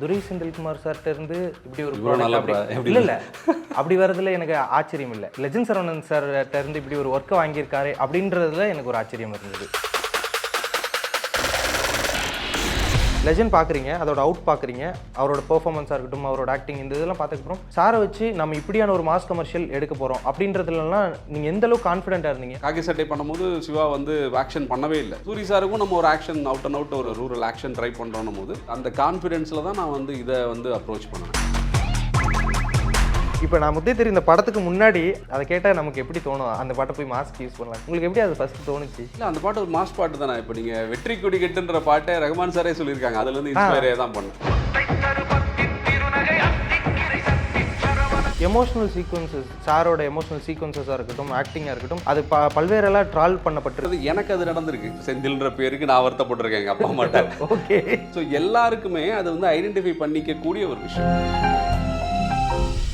துரை செந்தில்குமார் சார்ட்ட இருந்து இப்படி ஒரு ப்ராடக்ட் இல்ல அப்படி வரதுல எனக்கு ஆச்சரியம் இல்லை. லெஜண்ட் சரவணன் சார்ட்ட இருந்து இப்படி ஒரு ஒர்க்கை வாங்கியிருக்காரு அப்படின்றதுல எனக்கு ஒரு ஆச்சரியம் இருந்தது. லெஜண்ட் பார்க்குறீங்க, அதோட அவுட் பார்க்குறீங்க, அவரோட பெர்ஃபார்மன்ஸாக இருக்கட்டும், அவரோட ஆக்டிங், இந்த இதெல்லாம் பார்த்துக்கப்புறம் சாரை வச்சு நம்ம இப்படியான ஒரு மாஸ் கமர்ஷியல் எடுக்க போகிறோம் அப்படின்றதுலாம் நீங்கள் எந்த அளவுக்கு கான்ஃபிடென்ட்டாக இருந்தீங்க? காக்கி சட்டை பண்ணும்போது சிவா வந்து ஆக்ஷன் பண்ணவே இல்லை. சூரி சாருக்கும் நம்ம ஒரு ஆக்ஷன் அவுட் அண்ட் அவுட் ஒரு ரூரல் ஆக்ஷன் ட்ரை பண்ணுறோம் போது அந்த கான்ஃபிடென்ஸில் தான் நான் வந்து இதை வந்து அப்ரோச் பண்ணேன். இப்போ நான் முத்தே தெரியும், இந்த படத்துக்கு முன்னாடி அதை கேட்டால் நமக்கு எப்படி தோணும், அந்த பாட்டை போய் மாஸ்க் யூஸ் பண்ணலாம், உங்களுக்கு எப்படி அது ஃபர்ஸ்ட் தோணுச்சு? இல்லை, அந்த பாட்டு ஒரு மாஸ் பாட்டு தானே. இப்போ நீங்கள் வெற்றி கொடி கெட்டுன்ற பாட்டை ரஹ்மான் சாரே சொல்லியிருக்காங்க, அதுலேருந்து இன்ஸ்பயரே தான் பண்ணேன். எமோஷனல் சீக்வன்சஸ், சாரோட எமோஷனல் சீக்வன்சஸாக இருக்கட்டும், ஆக்டிங்காக இருக்கட்டும், அது பல்வேறெல்லாம் ட்ரால் பண்ணப்பட்டிருக்கு. எனக்கு அது நடந்திருக்கு. செந்தில்ன்ற பேருக்கு நான் வருத்தப்பட்டிருக்கேன் எங்கள் அப்பா மாட்டேன். ஓகே. ஸோ எல்லாருக்குமே அது வந்து ஐடென்டிஃபை பண்ணிக்கக்கூடிய ஒரு விஷயம்.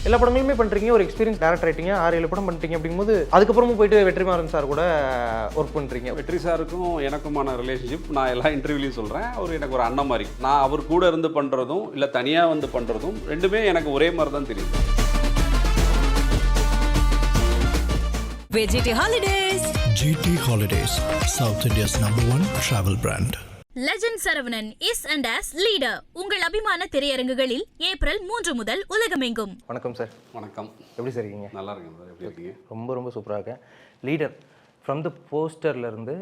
எல்லா படங்களுமே பண்ணுறீங்க, ஒரு எக்ஸ்பீரியன்ஸ் டேரக்டர் ஆகிட்டீங்க, 6-7 படம் பண்ணிட்டீங்க. அப்படிங்கும்போது அதுக்கப்புறமும் போயிட்டு வெற்றிமாறன் சார் கூட ஒர்க் பண்ணுறீங்க. வெற்றி சாருக்கும் எனக்குமான ரிலேஷன்ஷிப் நான் எல்லா இன்டர்வியூலையும் சொல்கிறேன், அவர் எனக்கு ஒரு அண்ணன் மாதிரி. நான் அவர் கூட இருந்து பண்ணுறதும் இல்லை தனியாக வந்து பண்ணுறதும் ரெண்டுமே எனக்கு ஒரே மாதிரி தான் தெரியும். GT Holidays. GT Holidays, South India's #1 travel brand. Legend Saravanan is and as leader உங்கள் அபிமான திரையரங்குகளில் ஏப்ரல் 3 முதல் உலகமெங்கும். வணக்கம் சார். வணக்கம். எப்படி சார் இருக்கீங்க? நல்லா இருக்கேன் சார். எப்படி இருக்கீங்க? ரொம்ப சூப்பராக இருக்கேன். லீடர் ஃப்ரம் த போஸ்டர்லேருந்து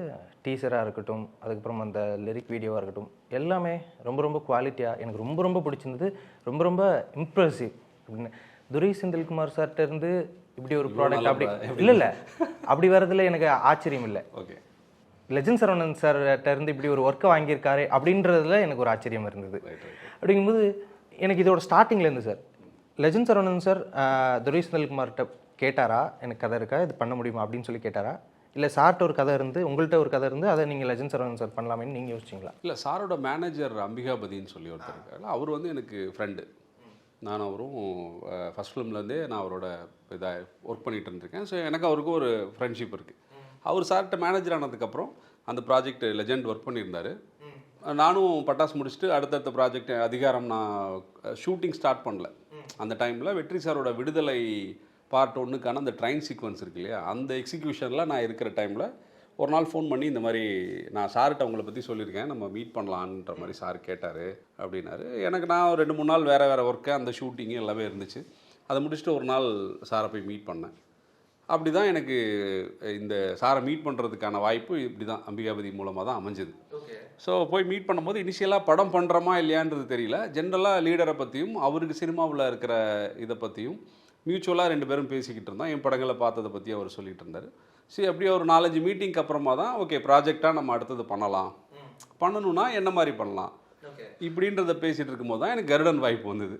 டீசராக இருக்கட்டும், அதுக்கப்புறம் அந்த லிரிக் வீடியோவாக இருக்கட்டும், எல்லாமே ரொம்ப குவாலிட்டியாக எனக்கு ரொம்ப பிடிச்சிருந்தது. ரொம்ப இம்ப்ரெசிவ். அப்படின்னு துரை செந்தில்குமார் சார்ட்ட இருந்து இப்படி ஒரு ப்ராடக்ட் அப்படி இல்லை அப்படி வரதுல எனக்கு ஆச்சரியம் இல்லை. ஓகே. லெஜண்ட் சரவணன் சார்ட்ட இருந்து இப்படி ஒரு ஒர்க்கை வாங்கியிருக்காரு அப்படின்றதுல எனக்கு ஒரு ஆச்சரியம் இருந்தது. அப்படிங்கும்போது எனக்கு இதோட ஸ்டார்டிங்லேருந்து சார், லெஜண்ட் சரவணன் சார் துரை செந்தில்குமார்கிட்ட கேட்டாரா, எனக்கு கதை இருக்கா, இது பண்ண முடியுமா அப்படின்னு சொல்லி கேட்டாரா, இல்லை சார்கிட்ட ஒரு கதை இருந்து உங்கள்கிட்ட ஒரு கதை இருந்து அதை நீங்கள் லெஜண்ட் சரவணன் சார் பண்ணலாமேன்னு நீங்கள் யோசிச்சிங்களா? இல்லை, சாரோட மேனேஜர் அம்பிகாபதின்னு சொல்லி ஒருத்தர் இருக்காரு. அவர் வந்து எனக்கு ஃப்ரெண்டு. நான் அவரும் ஃபஸ்ட் ஃபிலிம்லேருந்தே நான் அவரோட இதாக ஒர்க் பண்ணிகிட்டு இருந்திருக்கேன். ஸோ எனக்கு அவருக்கும் ஒரு ஃப்ரெண்ட்ஷிப் இருக்குது. அவர் சார்கிட்ட மேனேஜர் ஆனதுக்கப்புறம் அந்த ப்ராஜெக்ட் லெஜண்ட் ஒர்க் பண்ணியிருந்தார். நானும் பட்டாசு முடிச்சுட்டு அடுத்தடுத்த ப்ராஜெக்ட் அதிகாரம் நான் ஷூட்டிங் ஸ்டார்ட் பண்ணல. அந்த டைமில் வெற்றி சாரோட விடுதலை பார்ட் 1க்கான அந்த ட்ரெயின் சீக்வன்ஸ் இருக்கு இல்லையா, அந்த எக்ஸிக்யூஷனில் நான் இருக்கிற டைமில் ஒரு நாள் ஃபோன் பண்ணி இந்த மாதிரி நான் சார்கிட்ட அவங்கள பற்றி சொல்லியிருக்கேன், நம்ம மீட் பண்ணலான்ற மாதிரி சார் கேட்டார் அப்படின்னாரு. எனக்கு நான் 2-3 நாள் வேறு ஒர்க்கு, அந்த ஷூட்டிங்கு எல்லாமே இருந்துச்சு. அதை முடிச்சுட்டு ஒரு நாள் சாரை போய் மீட் பண்ணேன். அப்படி தான் எனக்கு இந்த சாரை மீட் பண்ணுறதுக்கான வாய்ப்பு இப்படி தான் அம்பிகாபதி மூலமாக தான் அமைஞ்சது. ஸோ போய் மீட் பண்ணும்போது இனிஷியலாக படம் பண்ணுறோமா இல்லையான்றது தெரியல. ஜென்ரலாக லீடரை பற்றியும் அவருக்கு சினிமாவில் இருக்கிற இதை பற்றியும் மியூச்சுவலாக 2 பேரும் பேசிக்கிட்டு இருந்தோம். என் படங்களை பார்த்ததை பற்றி அவர் சொல்லிகிட்டு இருந்தார். சரி, அப்படியே ஒரு 4-5 மீட்டிங்க்கு அப்புறமா தான் ஓகே ப்ராஜெக்டாக நம்ம அடுத்தது பண்ணணும்னா என்ன மாதிரி பண்ணலாம் இப்படின்றத பேசிகிட்டு இருக்கும்போது தான் எனக்கு கருடன் வாய்ப்பு வந்தது.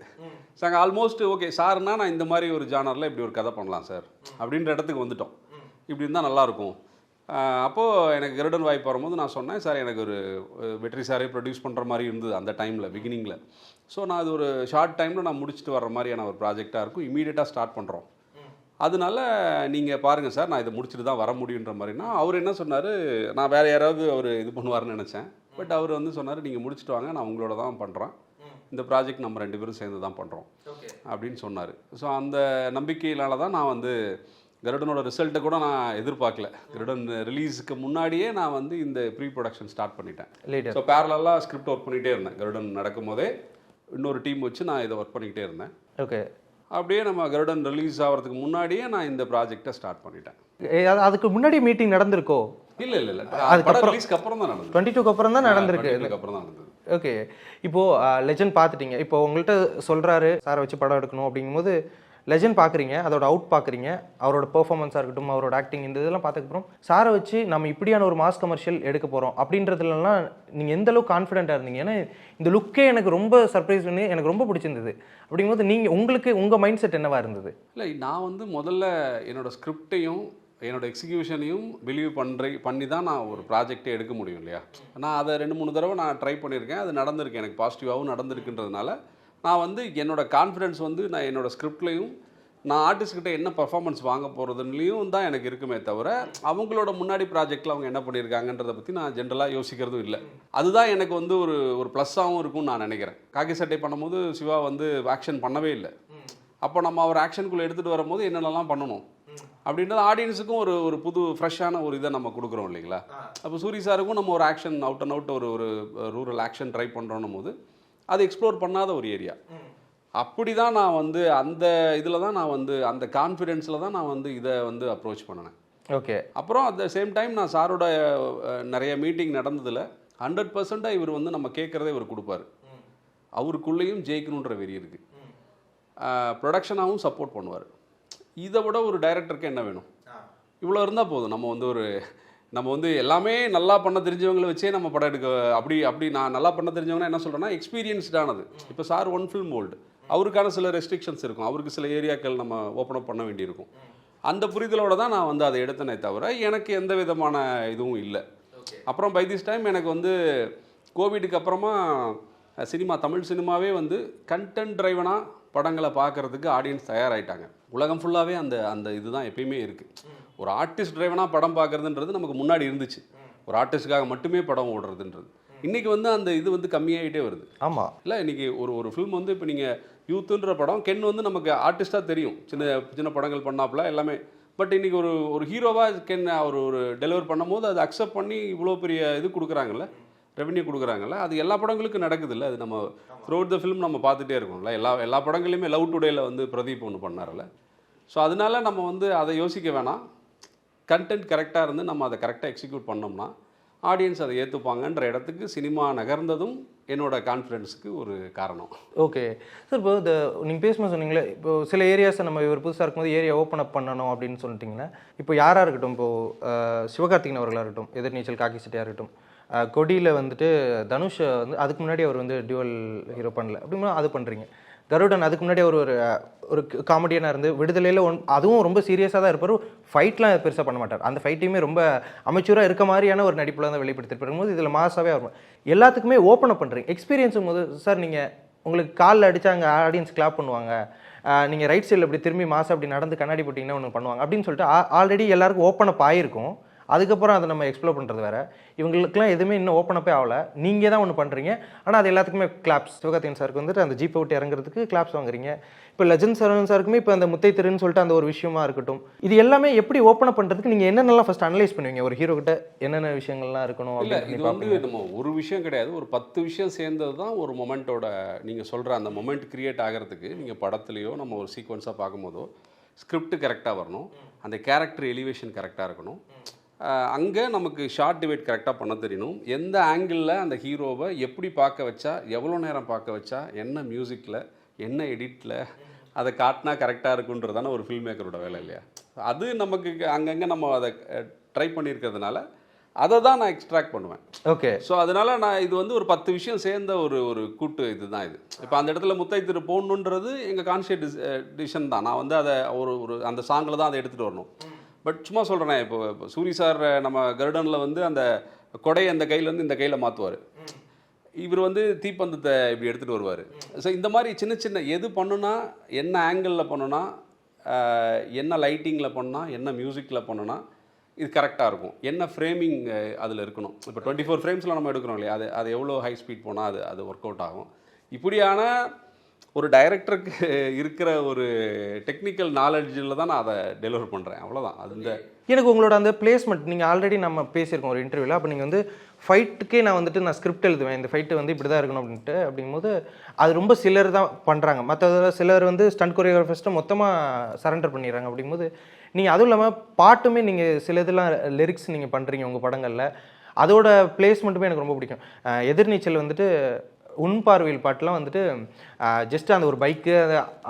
ஸோ அங்கே ஆல்மோஸ்ட் ஓகே சார்னா நான் இந்த மாதிரி ஒரு ஜானரில் இப்படி ஒரு கதை பண்ணலாம் சார் அப்படின்ற இடத்துக்கு வந்துட்டோம். இப்படி இருந்தால் நல்லாயிருக்கும். அப்போது எனக்கு கருடன் வாய்ப்பு வரும்போது நான் சொன்னேன், சார் எனக்கு ஒரு வெற்றி சாரே ப்ரொடியூஸ் பண்ணுற மாதிரி இருந்தது அந்த டைமில் பிகினிங்கில். ஸோ நான் அது ஒரு ஷார்ட் டைமில் நான் முடிச்சுட்டு வர்ற மாதிரியான ஒரு ப்ராஜெக்டாக இருக்கும், இமீடியட்டாக ஸ்டார்ட் பண்ணுறோம், அதனால நீங்கள் பாருங்கள் சார், நான் இதை முடிச்சுட்டு தான் வர முடியுன்ற மாதிரினா. அவர் என்ன சொன்னார், நான் வேறு யாராவது அவர் இது பண்ணுவார்னு நினச்சேன். பட் அவர் வந்து சொன்னார், நீங்கள் முடிச்சுட்டு வாங்க, நான் உங்களோட தான் பண்ணுறேன், இந்த ப்ராஜெக்ட் நம்ம 2 பேரும் சேர்ந்து தான் பண்ணுறோம் அப்படின்னு சொன்னார். ஸோ அந்த நம்பிக்கையினால தான் நான் வந்து கருடனோட ரிசல்ட்டை கூட நான் எதிர்பார்க்கல. கருடன் ரிலீஸுக்கு முன்னாடியே நான் வந்து இந்த ப்ரீ ப்ரொடக்ஷன் ஸ்டார்ட் பண்ணிட்டேன். ஸோ பேரலாக ஸ்கிரிப்ட் ஒர்க் பண்ணிகிட்டே இருந்தேன். கருடன் நடக்கும் போதே இன்னொரு டீம் வச்சு நான் இதை ஒர்க் பண்ணிக்கிட்டே இருந்தேன். ஓகே. அப்படியே நம்ம கருடன் ரிலீஸ் ஆகிறதுக்கு முன்னாடியே நான் இந்த ப்ராஜெக்டை ஸ்டார்ட் பண்ணிட்டேன். அதுக்கு முன்னாடி மீட்டிங் நடந்திருக்கோ? இல்லை, அதுக்கப்புறம் ரிலீஸ்க்கு அப்புறம் தான் நடந்தது. 22க்கு அப்புறம் தான் நடந்திருக்கு. அப்புறம் தான் நடந்தது. ஓகே. இப்போது லெஜண்ட் பார்த்துட்டீங்க, இப்போ உங்கள்கிட்ட சொல்கிறாரு சாரை வச்சு படம் எடுக்கணும் அப்படிங்கும்போது லெஜண்ட் பார்க்குறீங்க, அதோட அவுட் பார்க்குறீங்க, அவரோட பெர்ஃபார்மன்ஸாக இருக்கட்டும், அவரோட ஆக்டிங், இந்த இதெல்லாம் பார்த்துக்கப்புறம் சாரை வச்சு நம்ம இப்படியான ஒரு மாஸ் கமர்ஷியல் எடுக்க போகிறோம் அப்படின்றதுலாம் நீங்கள் எந்த அளவுக்கு கான்ஃபிடென்ட்டாக இருந்தீங்க? ஏன்னா இந்த லுக்கே எனக்கு ரொம்ப சர்ப்ரைஸ் பண்ணி எனக்கு ரொம்ப பிடிச்சிருந்தது. அப்படிங்கும்போது நீங்கள் உங்களுக்கு உங்கள் மைண்ட் செட் என்னவாக இருந்தது? இல்லை, நான் வந்து முதல்ல என்னோடய ஸ்கிரிப்டையும் என்னோடய எக்ஸிக்யூஷனையும் பிலீவ் பண்ணி தான் நான் ஒரு ப்ராஜெக்டே எடுக்க முடியும் இல்லையா. நான் அதை 2-3 தடவை நான் ட்ரை பண்ணியிருக்கேன், அது நடந்திருக்கு, எனக்கு பாசிட்டிவாகவும் நடந்திருக்குன்றதுனால நான் வந்து என்னோடய கான்ஃபிடென்ஸ் வந்து நான் என்னோடய ஸ்கிரிப்ட்லையும் நான் ஆர்டிஸ்ட்கிட்ட என்ன பர்ஃபார்மன்ஸ் வாங்க போகிறதுலையும் தான் எனக்கு இருக்குமே தவிர அவங்களோட முன்னாடி ப்ராஜெக்டில் அவங்க என்ன பண்ணியிருக்காங்கன்றதை பற்றி நான் ஜென்ரலாக யோசிக்கிறதும் இல்லை. அதுதான் எனக்கு வந்து ஒரு ப்ளஸ்ஸாகவும் இருக்கும்னு நான் நினைக்கிறேன். காக்கி சட்டை பண்ணும்போது சிவா வந்து ஆக்ஷன் பண்ணவே இல்லை. அப்போ நம்ம அவர் ஆக்ஷனுக்குள்ளே எடுத்துகிட்டு வரும்போது என்னென்னலாம் பண்ணணும் அப்படின்றது ஆடியன்ஸுக்கும் ஒரு புது ஃப்ரெஷ்ஷான ஒரு இதை நம்ம கொடுக்குறோம் இல்லைங்களா. அப்போ சூரி சாருக்கும் நம்ம ஒரு ஆக்ஷன் அவுட் அண்ட் அவுட் ஒரு ரூரல் ஆக்ஷன் ட்ரை பண்ணுறோன்னும் போது அது எக்ஸ்ப்ளோர் பண்ணாத ஒரு ஏரியா. அப்படி தான் நான் வந்து அந்த இதில் தான் நான் வந்து அந்த கான்ஃபிடென்ஸில் தான் நான் வந்து இதை வந்து அப்ரோச் பண்ணினேன். ஓகே. அப்புறம் அட் த சேம் டைம் நான் சாரோட நிறைய மீட்டிங் நடந்ததில் 100% இவர் வந்து நம்ம கேட்குறதே இவர் கொடுப்பாரு. அவருக்குள்ளேயும் ஜெயிக்கணுன்ற வெறி இருக்குது. ப்ரொடக்ஷனாகவும் சப்போர்ட் பண்ணுவார். இதை விட ஒரு டைரக்டருக்கு என்ன வேணும்? இவ்வளோ இருந்தால் போதும். நம்ம வந்து எல்லாமே நல்லா பண்ண தெரிஞ்சவங்களை வச்சே நம்ம படம் எடுக்க அப்படி நான் நல்லா பண்ண தெரிஞ்சவங்கன்னா என்ன சொல்கிறேன்னா எக்ஸ்பீரியன்ஸ்டானது. இப்போ சார் 1 ஃபில்ம் ஓல்டு, அவருக்கான சில ரெஸ்ட்ரிக்ஷன்ஸ் இருக்கும், அவருக்கு சில ஏரியாக்கள் நம்ம ஓப்பன் அப் பண்ண வேண்டியிருக்கும். அந்த புரிதலோடு தான் நான் வந்து அதை எடுத்தனே தவிர எனக்கு எந்த விதமான இதுவும் இல்லை. அப்புறம் பை திஸ் டைம் எனக்கு வந்து கோவிடுக்கு அப்புறமா தமிழ் சினிமாவே வந்து கண்டென்ட் ட்ரைவனாக படங்களை பார்க்குறதுக்கு ஆடியன்ஸ் தயாராகிட்டாங்க. உலகம் ஃபுல்லாகவே அந்த இதுதான் எப்பயுமே இருக்குது. ஒரு ஆர்டிஸ்ட் ட்ரைவனாக படம் பார்க்குறதுன்றது நமக்கு முன்னாடி இருந்துச்சு. ஒரு ஆர்டிஸ்ட்டுக்காக மட்டுமே படம் ஓடுறதுன்றது. இன்றைக்கி வந்து அந்த இது வந்து கம்மியாகிட்டே வருது. ஆமாம். இல்லை இன்றைக்கி ஒரு ஃபில்ம் வந்து இப்போ நீங்கள் யூத்துன்ற படம் கென் வந்து நமக்கு ஆர்டிஸ்ட்டாக தெரியும், சின்ன சின்ன படங்கள் பண்ணாப்புல எல்லாமே. பட் இன்றைக்கி ஒரு ஹீரோவாக கென் ஒரு டெலிவர் பண்ணும்போது அதை அக்செப்ட் பண்ணி இவ்வளோ பெரிய இது கொடுக்குறாங்கல்ல, ரெவன்யூ கொடுக்குறாங்கல்ல, அது எல்லா படங்களுக்கும் நடக்குது இல்லை. அது நம்ம த்ரூஅவுட் த ஃபிலிம் நம்ம பார்த்துட்டே இருக்கோம்ல. எல்லா படங்களையுமே லவ் டுடேல வந்து பிரதீப் ஒன்று பண்ணார்ல. ஸோ அதனால நம்ம வந்து அதை யோசிக்க வேணாம். கண்டென்ட் கரெக்டாக இருந்து நம்ம அதை கரெக்டாக எக்ஸிக்யூட் பண்ணோம்னா ஆடியன்ஸ் அதை ஏற்றுப்பாங்கன்ற இடத்துக்கு சினிமா நகர்ந்ததும் என்னோட கான்ஃபிடென்ஸுக்கு ஒரு காரணம். Okay sir. இப்போ நீங்கள் பேசும்போது சொன்னீங்களே, இப்போ சில ஏரியாஸை நம்ம இவர் புதுசாக இருக்கும்போது ஏரியா ஓப்பன் அப் பண்ணணும் அப்படின்னு சொல்லிட்டிங்கன்னா, இப்போ யாராக இருக்கட்டும், இப்போது சிவகார்த்திகேயன் அவர்களாக இருக்கட்டும், எதிர்நீச்சல் காக்கி சட்டையாக இருக்கட்டும், கொடியில் வந்துட்டு தனுஷ் வந்து அதுக்கு முன்னாடி அவர் வந்து டியூவல் ஹீரோ பண்ணல அப்படின்னா அது பண்ணுறீங்க. கருடன் அதுக்கு முன்னாடி ஒரு காமெடியனாக இருந்து விடுதலையில் அதுவும் ரொம்ப சீரியஸாக தான் இருப்பார். ஃபைட்லாம் பெருசாக பண்ண மாட்டார். அந்த ஃபைட்டையுமே ரொம்ப அமைச்சூராக இருக்க மாதிரியான ஒரு நடிப்பில் தான் வெளிப்படுத்திருப்பார் போது இதில் மாசாவே வரும். எல்லாத்துக்குமே ஓப்பன் அப் பண்ணுறீங்க. எக்ஸ்பீரியன்ஸும் போது சார் நீங்கள் உங்களுக்கு காலில் அடித்தா அங்கே ஆடியன்ஸ் கிளாப் பண்ணுவாங்க, நீங்கள் ரைட் சைடில் இப்படி திரும்பி மாசம் அப்படி நடந்து கண்ணாடி போட்டிங்கன்னா ஒன்று பண்ணுவாங்க அப்படின்னு சொல்லிட்டு ஆல்ரெடி எல்லாருக்கும் ஓப்பன் அப் ஆகிருக்கும். அதுக்கப்புறம் அதை நம்ம எக்ஸ்ப்ளோர் பண்ணுறது வேறு. இவங்களுக்குலாம் எதுவுமே இன்னும் ஓப்பன் அப்பே ஆகலை. நீங்கள் தான் ஒன்று பண்ணுறீங்க, ஆனால் அது எல்லாத்துக்குமே கிளாப்ஸ். சிவகார்த்திகேயன் சாருக்கு வந்துட்டு அந்த ஜீப்பை விட்டு இறங்குறதுக்கு கிளாப்ஸ் வாங்குறீங்க. இப்போ லெஜண்ட் சரவணன் சாருக்குமே இப்போ அந்த முத்தை திருன்னு சொல்லிட்டு அந்த ஒரு விஷயமா இருக்கட்டும், இது எல்லாமே எப்படி ஓப்பன் அப் பண்ணுறதுக்கு நீங்கள் என்னென்னலாம் ஃபஸ்ட் அனலைஸ் பண்ணுவீங்க? ஒரு ஹீரோ கிட்ட என்னென்ன விஷயங்கள்லாம் இருக்கணும்? இல்லை, இது வந்து நம்ம ஒரு விஷயம் கிடையாது, ஒரு 10 விஷயம் சேர்ந்தது தான் ஒரு மொமெண்ட்டோட. நீங்கள் சொல்கிற அந்த மொமெண்ட் கிரியேட் ஆகிறதுக்கு நீங்கள் படத்துலையோ நம்ம ஒரு சீக்வன்ஸாக பார்க்கும்போதோ ஸ்கிரிப்ட் கரெக்டாக வரணும், அந்த கேரக்டர் எலிவேஷன் கரெக்டாக இருக்கணும், அங்கே நமக்கு ஷார்ட் டிவைட் கரெக்டாக பண்ண தெரியணும், எந்த ஆங்கிளில் அந்த ஹீரோவை எப்படி பார்க்க வச்சா, எவ்வளோ நேரம் பார்க்க வச்சா, என்ன மியூசிக்கில் என்ன எடிட்டில் அதை காட்டினா கரெக்டாக இருக்குன்றதான ஒரு ஃபில்ம் மேக்கரோட வேலை இல்லையா. அது நமக்கு அங்கங்கே நம்ம அதை ட்ரை பண்ணியிருக்கிறதுனால அதை தான் நான் எக்ஸ்ட்ராக்ட் பண்ணுவேன். ஓகே. ஸோ அதனால் நான் இது வந்து ஒரு 10 விஷயம் சேர்ந்த ஒரு கூட்டு இதுதான் இது. இப்போ அந்த இடத்துல முத்தை திரு போடணுன்றது எங்கள் கான்ஷியஸ் டிசிஷன் தான். நான் வந்து அதை ஒரு அந்த சாங்கில் தான் அதை எடுத்துகிட்டு வரணும். பட் சும்மா சொல்கிறேன், இப்போ சூரி சார் நம்ம கருடனில் வந்து அந்த கொடையை அந்த கையிலேருந்து இந்த கையில் மாற்றுவார், இவர் வந்து தீப்பந்தத்தை இப்படி எடுத்துகிட்டு வருவார். ஸோ இந்த மாதிரி சின்ன சின்ன எது பண்ணுனா, என்ன ஆங்கிளில் பண்ணுனா, என்ன லைட்டிங்கில் பண்ணால், என்ன மியூசிக்கில் பண்ணுனா இது கரெக்டாக இருக்கும், என்ன ஃப்ரேமிங் அதில் இருக்கணும். இப்போ 24 ஃப்ரேம்ஸில் நம்ம எடுக்கிறோம் இல்லையா, அது எவ்வளோ ஹை ஸ்பீட் போனால் அது ஒர்க் அவுட் ஆகும். இப்படியான ஒரு டைரக்டருக்கு இருக்கிற ஒரு டெக்னிக்கல் நாலேஜில் தான் நான் அதை டெலிவர் பண்ணுறேன், அவ்வளோதான். அது எனக்கு உங்களோட அந்த பிளேஸ்மெண்ட் நீங்கள் ஆல்ரெடி நம்ம பேசியிருக்கோம் ஒரு இன்டர்வியூவில். அப்போ நீங்கள் வந்து ஃபைட்டுக்கே நான் ஸ்கிரிப்ட் எழுதுவேன், இந்த ஃபைட்டு வந்து இப்படி தான் இருக்கணும் அப்படின்ட்டு. அப்படிங்கும்போது அது ரொம்ப சிலர் தான் பண்ணுறாங்க, மற்ற சிலர் வந்து ஸ்டண்ட் கொரியோகிராஃபர்ஸ்ட்டை மொத்தமாக சரண்டர் பண்ணிடுறாங்க. அப்படிங்கும்போது நீங்கள் அதுவும் இல்லாமல் பாட்டுமே நீங்கள் சில இதெல்லாம் லிரிக்ஸ் நீங்கள் பண்ணுறீங்க உங்கள் படங்களில், அதோட பிளேஸ்மெண்ட்டுமே எனக்கு ரொம்ப பிடிக்கும். எதிர்நீச்சல் வந்துட்டு உன் பார்வையில் பாட்டுலாம் வந்துட்டு ஜஸ்ட் அந்த ஒரு பைக்கு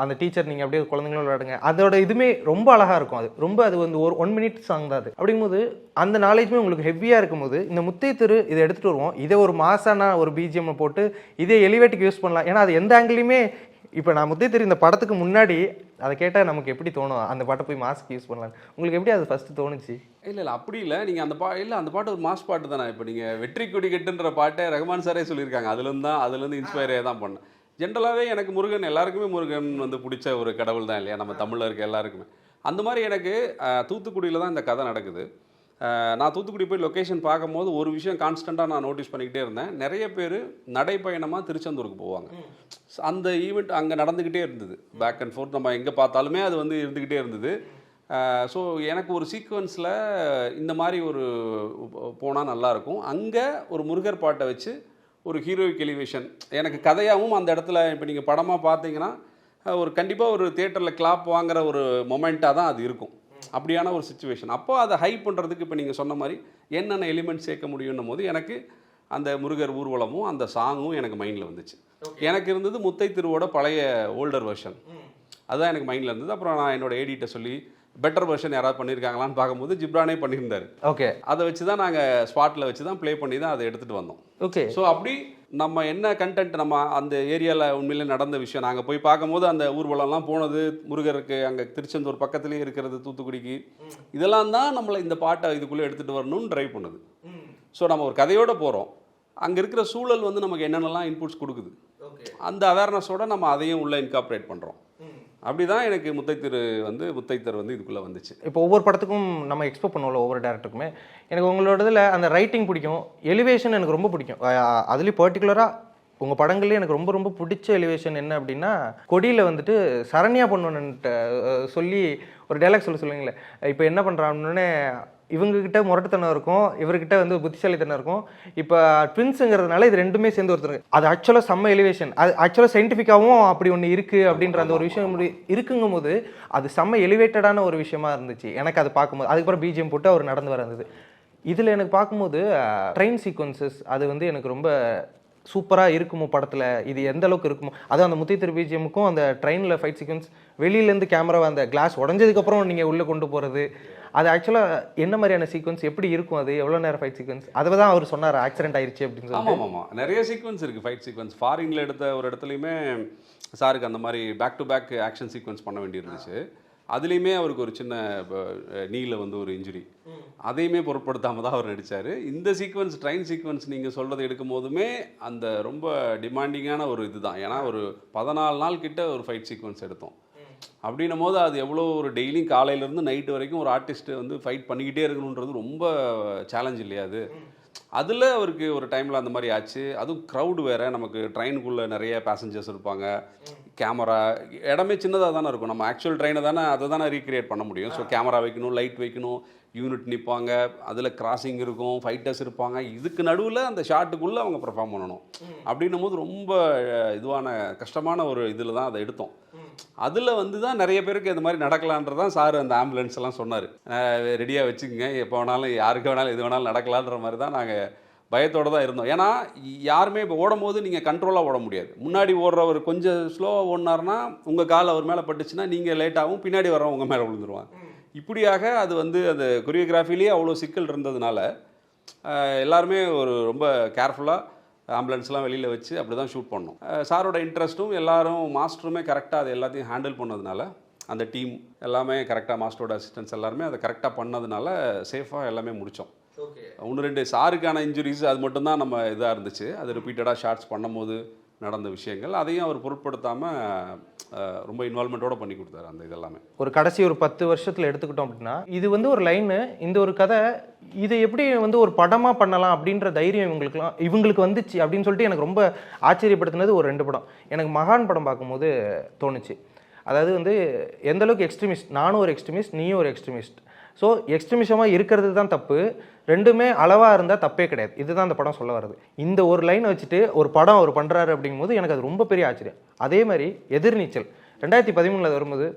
அந்த டீச்சர் நீங்கள் அப்படியே குழந்தைங்களும் விளையாடுங்க, அதோட இதுவுமே ரொம்ப அழகாக இருக்கும். அது வந்து ஒரு 1 மினிட் சாங் தான் அது. அப்படிங்கும்போது அந்த நாலேஜுமே உங்களுக்கு ஹெவியாக இருக்கும்போது இந்த முத்தை திரு இதை எடுத்துகிட்டு வருவோம், இதை ஒரு மாசான ஒரு பிஜிஎம் போட்டு இதே எலிவேட்டுக்கு யூஸ் பண்ணலாம். ஏன்னா அது எந்த ஆங்கிலையுமே இப்போ நான் முத்தை திரு இந்த படத்துக்கு முன்னாடி அதை கேட்டால் நமக்கு எப்படி தோணும், அந்த பாட்டை போய் மாஸ்க்கு யூஸ் பண்ணலாம். உங்களுக்கு எப்படி அது ஃபஸ்ட்டு தோணுச்சு? இல்லை அப்படி இல்லை, நீங்கள் அந்த பாட்டு ஒரு மாஸ் பாட்டு தானே. இப்போ நீங்கள் வெற்றி கொடி கட்டுன்ற பாட்டை ரஹ்மான் சாரே சொல்லியிருக்காங்க, அதுலேருந்து இன்ஸ்பயர் தான் பண்ணேன். ஜென்ரலாகவே எனக்கு முருகன் எல்லாருக்குமே முருகன் வந்து பிடிச்ச ஒரு கடவுள் தான் இல்லையா, நம்ம தமிழில் இருக்க எல்லாருக்குமே. அந்த மாதிரி எனக்கு தூத்துக்குடியில் தான் இந்த கதை நடக்குது. நான் தூத்துக்குடி போய் லொக்கேஷன் பார்க்கும்போது ஒரு விஷயம் கான்ஸ்டண்ட்டாக நான் நோட்டீஸ் பண்ணிக்கிட்டே இருந்தேன். நிறைய பேர் நடைப்பயணமாக திருச்செந்தூருக்கு போவாங்க. அந்த ஈவெண்ட் அங்கே நடந்துக்கிட்டே இருந்தது. பேக் அண்ட் ஃபோர்த் நம்ம எங்கே பார்த்தாலுமே அது வந்து இருந்துக்கிட்டே இருந்தது. ஸோ எனக்கு ஒரு சீக்வன்ஸில் இந்த மாதிரி ஒரு போனால் நல்லாயிருக்கும். அங்கே ஒரு முருகர் பாட்டை வச்சு ஒரு ஹீரோயிக் எலிவேஷன் எனக்கு கதையாகவும் அந்த இடத்துல இப்போ நீங்கள் படமாக பார்த்தீங்கன்னா ஒரு கண்டிப்பாக ஒரு தியேட்டரில் கிளாப் வாங்குற ஒரு மொமெண்ட்டாக தான் அது இருக்கும். அப்படியான ஒரு சிச்சுவேஷன். அப்போ அதை ஹைப் பண்ணுறதுக்கு இப்போ நீங்கள் சொன்ன மாதிரி என்னென்ன எலிமெண்ட் சேர்க்க முடியும்னும் போது எனக்கு அந்த முருகர் ஊர்வலமும் அந்த சாங்கும் எனக்கு மைண்டில் வந்துச்சு. எனக்கு இருந்தது முத்தை திருவோட பழைய ஓல்டர் வெர்ஷன், அதுதான் எனக்கு மைண்டில் இருந்தது. அப்புறம் நான் என்னோட எடிட்டை சொல்லி பெட்டர் வெர்ஷன் யாராவது பண்ணியிருக்காங்களான்னு பார்க்கும்போது ஜிப்ரானே பண்ணியிருந்தார். ஓகே, அதை வச்சு தான் நாங்கள் ஸ்பாட்டில் வச்சு தான் ப்ளே பண்ணி தான் அதை எடுத்துகிட்டு வந்தோம். ஓகே. ஸோ அப்படி நம்ம என்ன கண்டென்ட் நம்ம அந்த ஏரியாவில் உண்மையிலே நடந்த விஷயம் நாங்கள் போய் பார்க்கும்போது அந்த ஊர்வலம்லாம் போனது முருகருக்கு அங்கே திருச்செந்தூர் பக்கத்துலேயே இருக்கிறது தூத்துக்குடிக்கு, இதெல்லாம் தான் நம்மளை இந்த பாட்டை இதுக்குள்ளே எடுத்துகிட்டு வரணும்னு ட்ரைவ் பண்ணுது. ஸோ நம்ம ஒரு கதையோடு போகிறோம், அங்கே இருக்கிற சூழல் வந்து நமக்கு என்னென்னலாம் இன்புட்ஸ் கொடுக்குது, அந்த அவேர்னஸோடு நம்ம அதையும் உள்ளே இன்கார்பரேட் பண்ணுறோம். அப்படி தான் எனக்கு முத்தைத்தர் வந்து இதுக்குள்ளே வந்துச்சு. இப்போ ஒவ்வொரு படத்துக்கும் நம்ம எக்ஸ்பெக்ட் பண்ணுவோம்ல ஒவ்வொரு டேரக்டருக்குமே. எனக்கு உங்களோட இதில் அந்த ரைட்டிங் பிடிக்கும், எலிவேஷன் எனக்கு ரொம்ப பிடிக்கும். அதுலேயும் பர்டிகுலராக உங்கள் படங்கள்லேயே எனக்கு ரொம்ப ரொம்ப பிடிச்ச எலிவேஷன் என்ன அப்படின்னா, கொடியில் வந்துட்டு சரண்யா பொண்ணுன்ட்டு சொல்லி ஒரு டைலாக் சொல்லுவீங்களே, இப்போ என்ன பண்ணுறான்னு இவங்ககிட்ட முரட்டுத்தனம் இருக்கும், இவர்கிட்ட வந்து புத்திசாலித்தனம் இருக்கும். இப்போ ட்வின்ஸுங்கிறதுனால இது ரெண்டுமே சேர்ந்து ஒருத்தருக்கு அது ஆக்சுவலாக செம்ம எலிவேஷன். அது ஆக்சுவலாக சயின்டிஃபிக்காகவும் அப்படி ஒன்று இருக்குது அப்படின்ற அந்த ஒரு விஷயம் இருக்குங்கும் போது அது செம்ம எலிவேட்டடான ஒரு விஷயமா இருந்துச்சு எனக்கு அது பார்க்கும்போது. அதுக்கப்புறம் பிஜிஎம் போட்டு அவர் நடந்து வர இருந்தது. இதில் எனக்கு பார்க்கும்போது ட்ரெயின் சீக்வன்சஸ் அது வந்து எனக்கு ரொம்ப சூப்பராக இருக்குமோ படத்தில், இது எந்த அளவுக்கு இருக்குமோ. அதுவும் அந்த முத்தைத்திரு பிஜிஎம்முக்கும் அந்த ட்ரெயினில் ஃபைட் சீக்வன்ஸ், வெளியிலேருந்து கேமராவை அந்த கிளாஸ் உடஞ்சதுக்கப்புறம் நீங்கள் உள்ளே கொண்டு போகிறது, அது ஆக்சுவலாக என்ன மாதிரியான சீக்வன்ஸ், எப்படி இருக்கும், அது எவ்வளோ நேரம் ஃபைட் சீக்வன்ஸ், அதை தான் அவர் சொன்னார் ஆக்சிடென்ட் ஆயிடுச்சு அப்படின்னு சொல்லி. ஆமாம், நிறைய சீக்வன்ஸ் இருக்குது ஃபைட் சீக்வன்ஸ். ஃபாரினில் எடுத்த ஒரு இடத்துலையுமே சாருக்கு அந்த மாதிரி back to back action sequence பண்ண வேண்டியிருந்துச்சு. அதுலேயுமே அவருக்கு ஒரு சின்ன நீல வந்து ஒரு இன்ஜுரி, அதையுமே பொருட்படுத்தாமல் தான் அவர் நடித்தார். இந்த சீக்வன்ஸ் ட்ரெயின் சீக்வன்ஸ் நீங்கள் சொல்கிறது எடுக்கும் போதுமே அந்த ரொம்ப டிமாண்டிங்கான ஒரு இதுதான். ஏன்னா ஒரு 14 நாள் கிட்ட ஒரு ஃபைட் சீக்வன்ஸ் எடுத்தோம். அப்படின்னும் போது அது எவ்வளோ ஒரு டெய்லியும் காலையிலேருந்து நைட்டு வரைக்கும் ஒரு ஆர்டிஸ்ட்டு வந்து ஃபைட் பண்ணிக்கிட்டே இருக்கணுன்றது ரொம்ப சேலஞ்ச் இல்லையா அது. அதில் அவருக்கு ஒரு டைமில் அந்த மாதிரி ஆச்சு. அதுவும் க்ரௌடு வேறு, நமக்கு ட்ரெயினுக்குள்ளே நிறைய பேசஞ்சர்ஸ் இருப்பாங்க, கேமரா இடமே சின்னதாக தானே இருக்கும். நம்ம ஆக்சுவல் ட்ரெயினை தானே அதை தானே ரீக்ரியேட் பண்ண முடியும். ஸோ கேமரா வைக்கணும், லைட் வைக்கணும், யூனிட் நிற்பாங்க, அதில் கிராசிங் இருக்கும், ஃபைட்டர்ஸ் இருப்பாங்க, இதுக்கு நடுவில் அந்த ஷாட்டுக்குள்ளே அவங்க பெர்ஃபார்ம் பண்ணணும். அப்படின்னும் போது ரொம்ப இதுவான கஷ்டமான ஒரு இதில் தான் அதை எடுத்தோம். அதில் வந்து தான் நிறைய பேருக்கு இந்த மாதிரி நடக்கலான்றதான் சார் அந்த ஆம்புலன்ஸ் எல்லாம் சொன்னார், ரெடியாக வச்சுக்கோங்க, எப்போ வேணாலும் யாருக்கு வேணாலும் எது வேணாலும் நடக்கலான்ற மாதிரி தான் நாங்கள் பயத்தோடு தான் இருந்தோம். ஏன்னா யாருமே இப்போ ஓடும் போது நீங்கள் கண்ட்ரோலாக ஓட முடியாது. முன்னாடி ஓடுறவர் கொஞ்சம் ஸ்லோவாக ஓடினார்னா உங்கள் கால் அவர் மேலே பட்டுச்சுன்னா நீங்கள் லேட்டாகவும், பின்னாடி வரவங்க உங்கள் மேலே விழுந்துருவாங்க. இப்படியாக அது வந்து அந்த கொரியோகிராஃபிலேயே அவ்வளோ சிக்கல் இருந்ததுனால எல்லாருமே ஒரு ரொம்ப கேர்ஃபுல்லாக ஆம்புலன்ஸ்லாம் வெளியில் வச்சு அப்படி தான் ஷூட் பண்ணோம். சாரோட இன்ட்ரெஸ்ட்டும் எல்லாரும் மாஸ்டருமே கரெக்டாக அது எல்லாத்தையும் ஹேண்டில் பண்ணதுனால, அந்த டீம் எல்லாமே கரெக்டாக, மாஸ்டரோட அசிஸ்டன்ஸ் எல்லாருமே அதை கரெக்டாக பண்ணதுனால சேஃபாக எல்லாமே முடித்தோம். 1-2 சாருக்கான இன்ஜுரிஸ் அது மட்டும்தான் நம்ம இதாக இருந்துச்சு. அது ரிப்பீட்டடாக ஷார்ட்ஸ் பண்ணும்போது நடந்த விஷயங்கள், அதையும் அவர் பொருட்படுத்தாமல் ரொம்ப இன்வால்மெண்ட்டோட பண்ணி கொடுத்தாரு அந்த இதெல்லாமே. ஒரு கடைசி ஒரு 10 வருஷத்தில் எடுத்துக்கிட்டோம் அப்படின்னா, இது வந்து ஒரு லைனு, இந்த ஒரு கதை, இதை எப்படி வந்து ஒரு படமாக பண்ணலாம் அப்படின்ற தைரியம் இவங்களுக்கு வந்துச்சு அப்படின்னு சொல்லிட்டு எனக்கு ரொம்ப ஆச்சரியப்படுத்தினது ஒரு 2 படம். எனக்கு மகான் படம் பார்க்கும்போது தோணுச்சு. அதாவது வந்து எந்த அளவுக்கு எக்ஸ்ட்ரீமிஸ்ட், நானும் ஒரு எக்ஸ்ட்ரீமிஸ்ட், நீயும் ஒரு எக்ஸ்ட்ரீமிஸ்ட். ஸோ எக்ஸ்ட்ரீமிசமாக இருக்கிறது தான் தப்பு, ரெண்டுமே அளவாக இருந்தால் தப்பே கிடையாது. இதுதான் அந்த படம் சொல்ல வருது. இந்த ஒரு லைனை வச்சுட்டு ஒரு படம் அவர் பண்ணுறாரு அப்படிங்கும்போது எனக்கு அது ரொம்ப பெரிய ஆச்சரியம். அதே மாதிரி எதிர்நீச்சல் 2013 வரும்போது